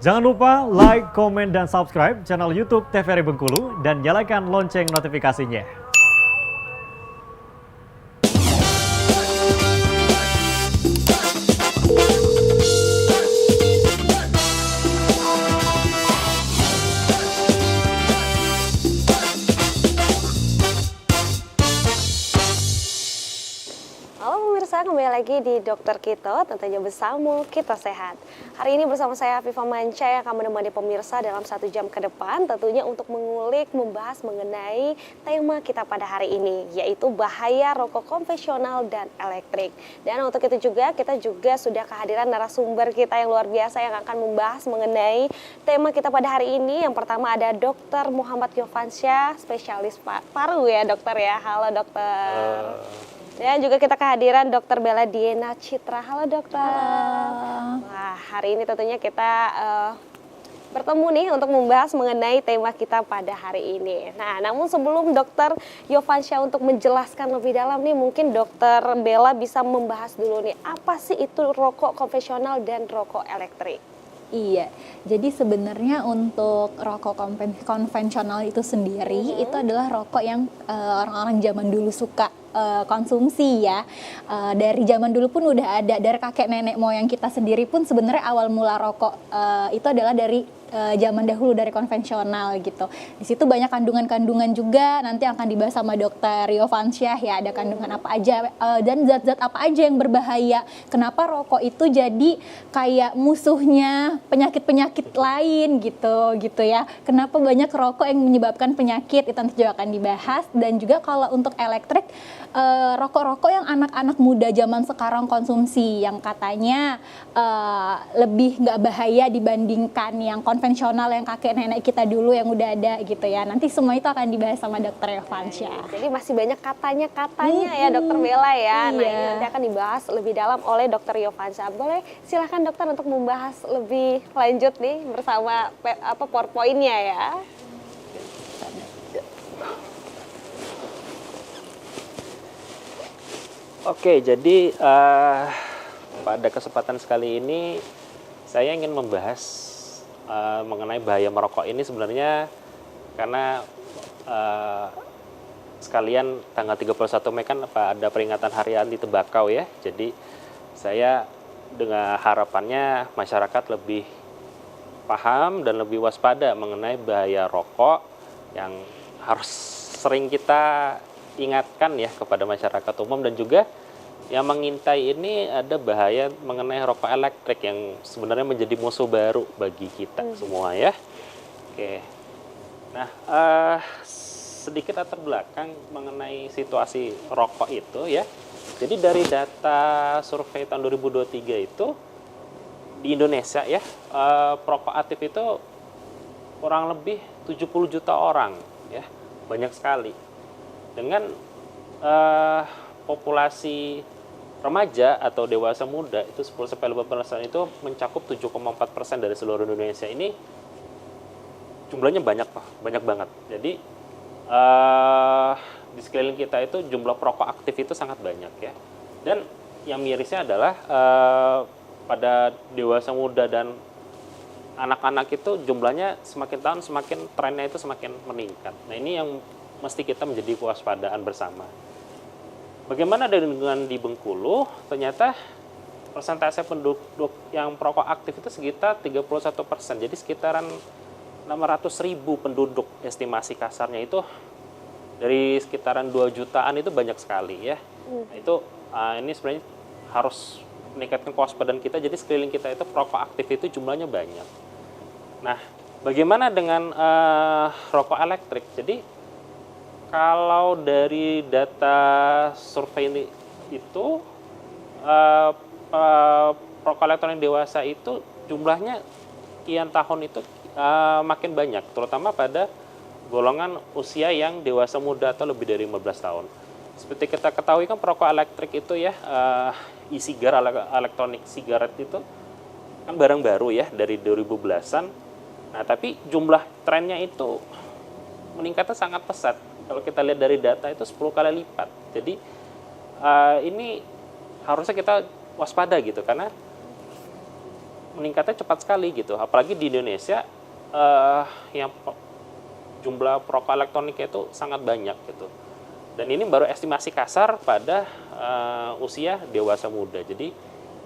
Jangan lupa like, komen, dan subscribe channel YouTube TVRI Bengkulu dan nyalakan lonceng notifikasinya. Halo pemirsa, kembali lagi di Dokter Kito, tentunya bersama Kita Sehat. Hari ini bersama saya Viva Manca yang akan menemani pemirsa dalam 1 jam ke depan, tentunya untuk mengulik, membahas mengenai tema kita pada hari ini, yaitu bahaya rokok konvensional dan elektrik. Dan untuk itu juga, kita juga sudah kehadiran narasumber kita yang luar biasa yang akan membahas mengenai tema kita pada hari ini. Yang pertama ada Dr. Muhammad Yovansyah, spesialis paru ya dokter ya. Halo dokter. Dan juga kita kehadiran Dr. Bella Diena Citra. Halo dokter. Halo. Wah, hari ini tentunya kita bertemu nih untuk membahas mengenai tema kita pada hari ini. Nah, namun sebelum Dr. Yovansyah untuk menjelaskan lebih dalam nih, mungkin Dr. Bella bisa membahas dulu nih, apa sih itu rokok konvensional dan rokok elektrik? Iya, jadi sebenarnya untuk rokok konvensional itu sendiri itu adalah rokok yang orang-orang zaman dulu suka konsumsi ya. Dari zaman dulu pun udah ada, dari kakek nenek moyang kita sendiri pun sebenarnya awal mula rokok itu adalah dari zaman dahulu, dari konvensional gitu. Di situ banyak kandungan-kandungan juga, nanti akan dibahas sama Dokter Yovansyah ya, ada kandungan apa aja dan zat-zat apa aja yang berbahaya. Kenapa rokok itu jadi kayak musuhnya penyakit-penyakit lain gitu ya. Kenapa banyak rokok yang menyebabkan penyakit, itu nanti juga akan dibahas. Dan juga kalau untuk elektrik, rokok-rokok yang anak-anak muda zaman sekarang konsumsi yang katanya lebih nggak bahaya dibandingkan yang konvensional yang kakek nenek kita dulu yang udah ada gitu ya. Nanti semua itu akan dibahas sama Dokter Yovansyah. Jadi masih banyak katanya ya Dokter Bella ya. Iya. Nah, ini nanti akan dibahas lebih dalam oleh Dokter Yovansyah. Boleh silakan dokter untuk membahas lebih lanjut nih bersama PowerPoint-nya ya. Oke, jadi pada kesempatan sekali ini saya ingin membahas mengenai bahaya merokok ini sebenarnya karena sekalian tanggal 31 Mei kan ada peringatan Hari Anti Tembakau ya. Jadi saya dengan harapannya masyarakat lebih paham dan lebih waspada mengenai bahaya rokok yang harus sering kita ingatkan ya kepada masyarakat umum. Dan juga yang mengintai ini ada bahaya mengenai rokok elektrik yang sebenarnya menjadi musuh baru bagi kita semua ya. Oke. Nah, sedikit latar belakang mengenai situasi rokok itu ya. Jadi dari data survei tahun 2023 itu di Indonesia ya, perokok aktif itu kurang lebih 70 juta orang ya. Banyak sekali. Dengan populasi remaja atau dewasa muda itu 10-15% itu mencakup 7,4% dari seluruh Indonesia. Ini jumlahnya banyak banget. Jadi di sekeliling kita itu jumlah perokok aktif itu sangat banyak ya. Dan yang mirisnya adalah pada dewasa muda dan anak-anak itu jumlahnya semakin tahun semakin trennya itu semakin meningkat. Nah, ini yang mesti kita menjadi kewaspadaan bersama. Bagaimana dengan di Bengkulu? Ternyata persentase penduduk yang perokok aktif itu sekitar 31%. Jadi sekitaran 600.000 penduduk, estimasi kasarnya itu dari sekitaran 2 jutaan itu banyak sekali ya. Nah, itu ini sebenarnya harus meningkatkan kewaspadaan kita. Jadi sekeliling kita itu perokok aktif itu jumlahnya banyak. Nah, bagaimana dengan rokok elektrik? Jadi kalau dari data survei ini itu perokok elektronik dewasa itu jumlahnya kian tahun itu makin banyak, terutama pada golongan usia yang dewasa muda atau lebih dari 15 tahun. Seperti kita ketahui kan perokok elektrik itu ya, e-cigar, elektronik sigaret itu kan barang baru ya dari 2010-an. Nah, tapi jumlah trennya itu meningkatnya sangat pesat. Kalau kita lihat dari data itu 10 kali lipat. Jadi ini harusnya kita waspada gitu, karena meningkatnya cepat sekali gitu. Apalagi di Indonesia yang jumlah perokok elektroniknya itu sangat banyak gitu. Dan ini baru estimasi kasar pada usia dewasa muda. Jadi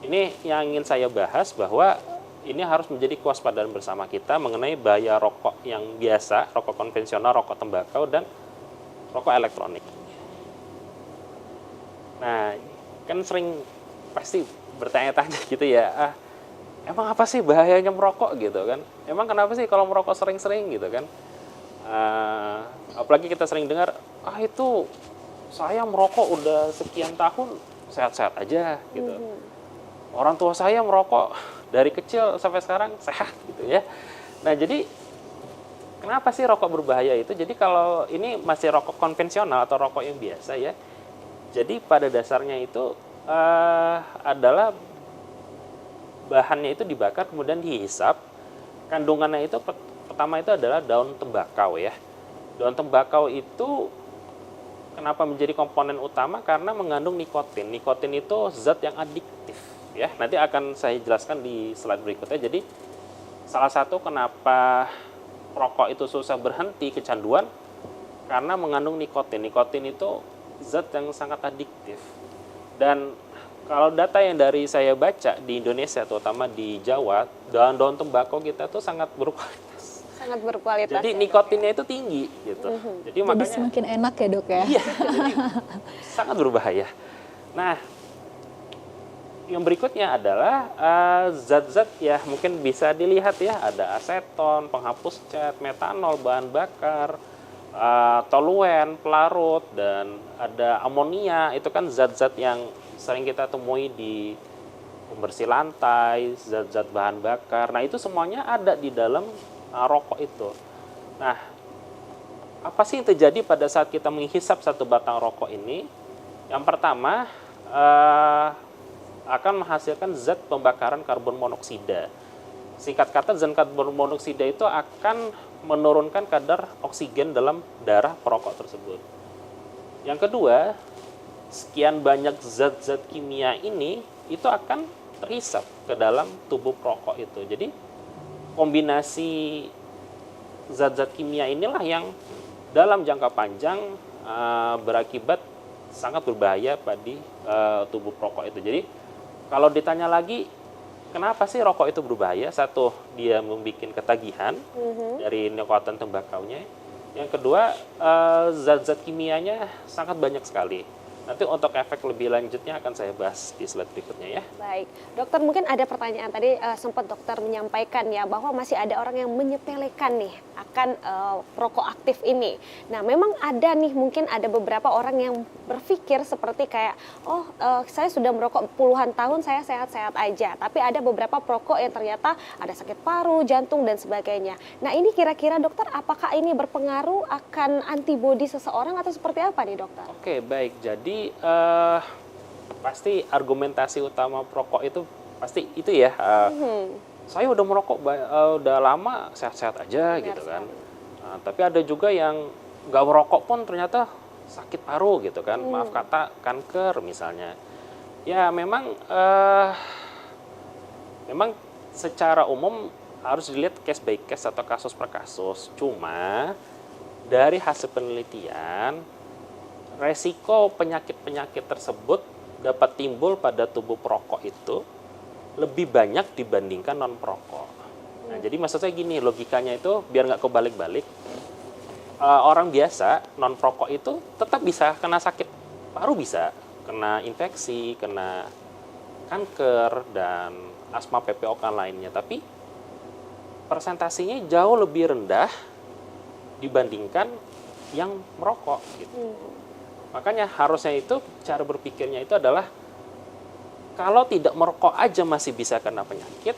ini yang ingin saya bahas bahwa ini harus menjadi kewaspadaan bersama kita mengenai bahaya rokok yang biasa, rokok konvensional, rokok tembakau, dan rokok elektronik. Nah, kan sering pasti bertanya-tanya gitu ya, emang apa sih bahayanya merokok gitu kan? Emang kenapa sih kalau merokok sering-sering gitu kan? Apalagi kita sering dengar, itu saya merokok udah sekian tahun sehat-sehat aja gitu. Orang tua saya merokok dari kecil sampai sekarang sehat gitu ya. Nah jadi kenapa sih rokok berbahaya itu? Jadi kalau ini masih rokok konvensional atau rokok yang biasa ya. Jadi pada dasarnya itu adalah bahannya itu dibakar kemudian dihisap. Kandungannya itu pertama itu adalah daun tembakau ya. Daun tembakau itu kenapa menjadi komponen utama? Karena mengandung nikotin. Nikotin itu zat yang adiktif ya. Nanti akan saya jelaskan di slide berikutnya. Jadi salah satu kenapa rokok itu susah berhenti kecanduan karena mengandung nikotin. Nikotin itu zat yang sangat adiktif. Dan kalau data yang dari saya baca di Indonesia, terutama di Jawa, daun-daun tembakau kita tuh sangat berkualitas. Sangat berkualitas. Jadi ya, nikotinnya itu tinggi gitu. Jadi makanya semakin enak ya dok ya. Iya, jadi sangat berbahaya. Nah, yang berikutnya adalah zat-zat ya mungkin bisa dilihat ya, ada aseton, penghapus cat, metanol, bahan bakar, toluen, pelarut, dan ada amonia. Itu kan zat-zat yang sering kita temui di pembersih lantai, zat-zat bahan bakar. Nah itu semuanya ada di dalam rokok itu. Nah, apa sih yang terjadi pada saat kita menghisap satu batang rokok ini? Yang pertama, akan menghasilkan zat pembakaran karbon monoksida. Singkat kata, zat karbon monoksida itu akan menurunkan kadar oksigen dalam darah perokok tersebut. Yang kedua, sekian banyak zat-zat kimia ini itu akan terhisap ke dalam tubuh perokok itu. Jadi kombinasi zat-zat kimia inilah yang dalam jangka panjang berakibat sangat berbahaya pada tubuh perokok itu. Jadi kalau ditanya lagi, kenapa sih rokok itu berbahaya? Satu, dia membuat ketagihan dari nikotin tembakaunya. Yang kedua, zat-zat kimianya sangat banyak sekali. Nanti untuk efek lebih lanjutnya akan saya bahas di slide berikutnya ya. Baik, dokter mungkin ada pertanyaan tadi sempat dokter menyampaikan ya bahwa masih ada orang yang menyepelekan nih akan rokok aktif ini. Nah memang ada nih mungkin ada beberapa orang yang berpikir seperti kayak saya sudah merokok puluhan tahun saya sehat-sehat aja. Tapi ada beberapa perokok yang ternyata ada sakit paru, jantung dan sebagainya. Nah ini kira-kira dokter apakah ini berpengaruh akan antibodi seseorang atau seperti apa nih dokter? Oke baik, jadi pasti argumentasi utama perokok itu pasti itu ya. Saya udah merokok udah lama sehat-sehat aja gitu kan. Tapi ada juga yang nggak merokok pun ternyata sakit paru gitu kan. Maaf kata kanker misalnya. Ya memang secara umum harus dilihat case by case atau kasus per kasus. Cuma dari hasil penelitian resiko penyakit-penyakit tersebut dapat timbul pada tubuh perokok itu lebih banyak dibandingkan non-perokok. Nah, jadi maksud saya gini, logikanya itu biar nggak kebalik-balik, orang biasa non-perokok itu tetap bisa kena sakit paru, bisa kena infeksi, kena kanker, dan asma PPOK lainnya. Tapi persentasinya jauh lebih rendah dibandingkan yang merokok gitu. Makanya harusnya itu cara berpikirnya itu adalah kalau tidak merokok aja masih bisa kena penyakit,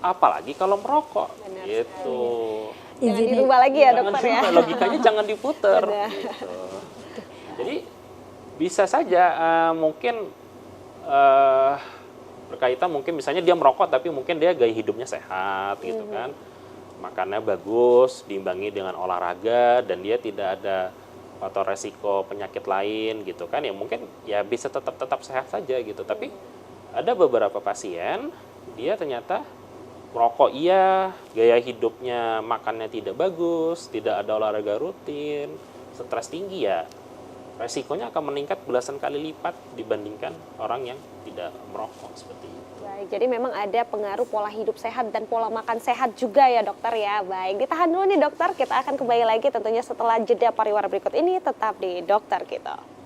apalagi kalau merokok. Benar Gitu. Jangan dirubah lagi ya dokter ya. Logikanya jangan diputer. Gitu. Jadi bisa saja mungkin berkaitan mungkin misalnya dia merokok tapi mungkin dia gaya hidupnya sehat gitu kan. Makannya bagus, diimbangi dengan olahraga dan dia tidak ada atau resiko penyakit lain gitu kan, ya mungkin ya bisa tetap sehat saja gitu. Tapi ada beberapa pasien dia ternyata merokok iya, gaya hidupnya makannya tidak bagus, tidak ada olahraga rutin, stres tinggi ya, resikonya akan meningkat belasan kali lipat dibandingkan orang yang tidak merokok seperti itu. Baik, jadi memang ada pengaruh pola hidup sehat dan pola makan sehat juga ya dokter ya. Baik, ditahan dulu nih dokter, kita akan kembali lagi tentunya setelah jeda pariwara berikut ini, tetap di Dokter Kita.